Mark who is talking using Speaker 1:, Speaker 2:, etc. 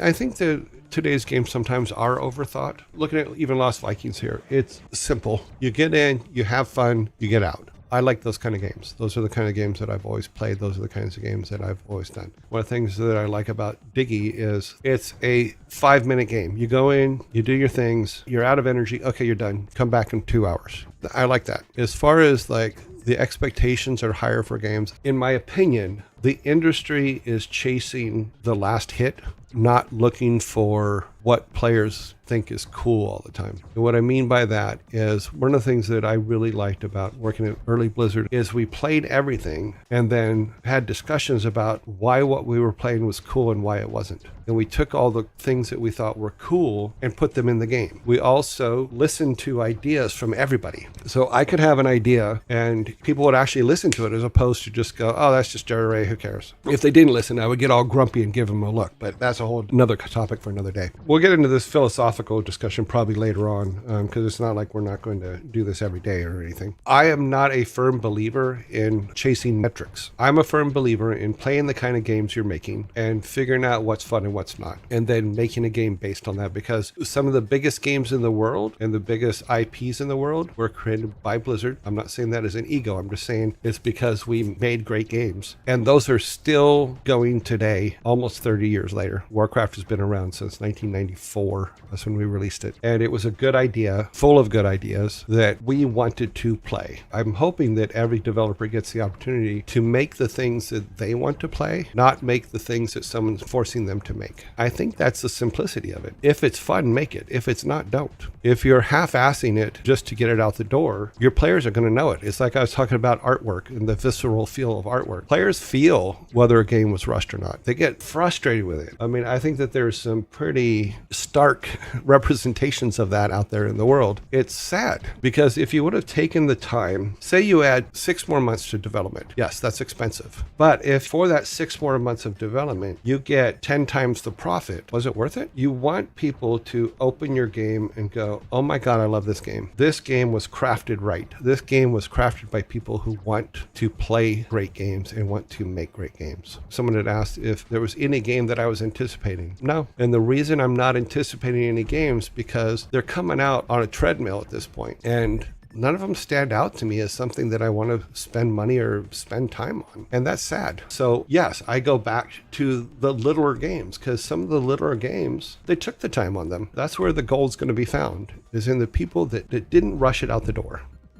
Speaker 1: I think that today's games sometimes are overthought. Looking at even Lost Vikings here, it's simple. You get in, you have fun, you get out. I like those kind of games. Those are the kind of games that I've always played. Those are the kinds of games that I've always done. One of the things that I like about Diggy is it's a 5-minute game. You go in, you do your things, you're out of energy. Okay, you're done. Come back in 2 hours. I like that. As far as like the expectations are higher for games, in my opinion, the industry is chasing the last hit, not looking for what players think is cool all the time. And what I mean by that is one of the things that I really liked about working at early Blizzard is we played everything and then had discussions about why what we were playing was cool and why it wasn't. And we took all the things that we thought were cool and put them in the game. We also listened to ideas from everybody. So I could have an idea and people would actually listen to it as opposed to just go, oh, that's just Jerry Ray, who cares? If they didn't listen, I would get all grumpy and give them a look. But that's a whole another topic for another day. We'll get into this philosophical discussion probably later on because it's not like we're not going to do this every day or anything. I am not a firm believer in chasing metrics. I'm a firm believer in playing the kind of games you're making and figuring out what's fun and what's not, and then making a game based on that, because some of the biggest games in the world and the biggest IPs in the world were created by Blizzard. I'm not saying that as an ego. I'm just saying it's because we made great games, and those are still going today, almost 30 years later. Warcraft has been around since 1994. That's when we released it. And it was a good idea, full of good ideas that we wanted to play. I'm hoping that every developer gets the opportunity to make the things that they want to play, not make the things that someone's forcing them to make. I think that's the simplicity of it. If it's fun, make it. If it's not, don't. If you're half-assing it just to get it out the door, your players are going to know it. It's like I was talking about artwork and the visceral feel of artwork. Players feel whether a game was rushed or not. They get frustrated with it. I mean, I think that there's some pretty stark representations of that out there in the world. It's sad because if you would have taken the time, say you add 6 more months to development, yes, that's expensive. But if for that 6 more months of development, you get 10 times the profit, was it worth it? You want people to open your game and go, oh my God, I love this game. This game was crafted right. This game was crafted by people who want to play great games and want to make great games. Someone had asked if there was any game that I was anticipating. No. And the reason I'm not anticipating any games because they're coming out on a treadmill at this point, and none of them stand out to me as something that I want to spend money or spend time on. And that's sad. So yes, I go back to the littler games because some of the littler games, they took the time on them. That's where the gold's going to be found, is in the people that didn't rush it out the door.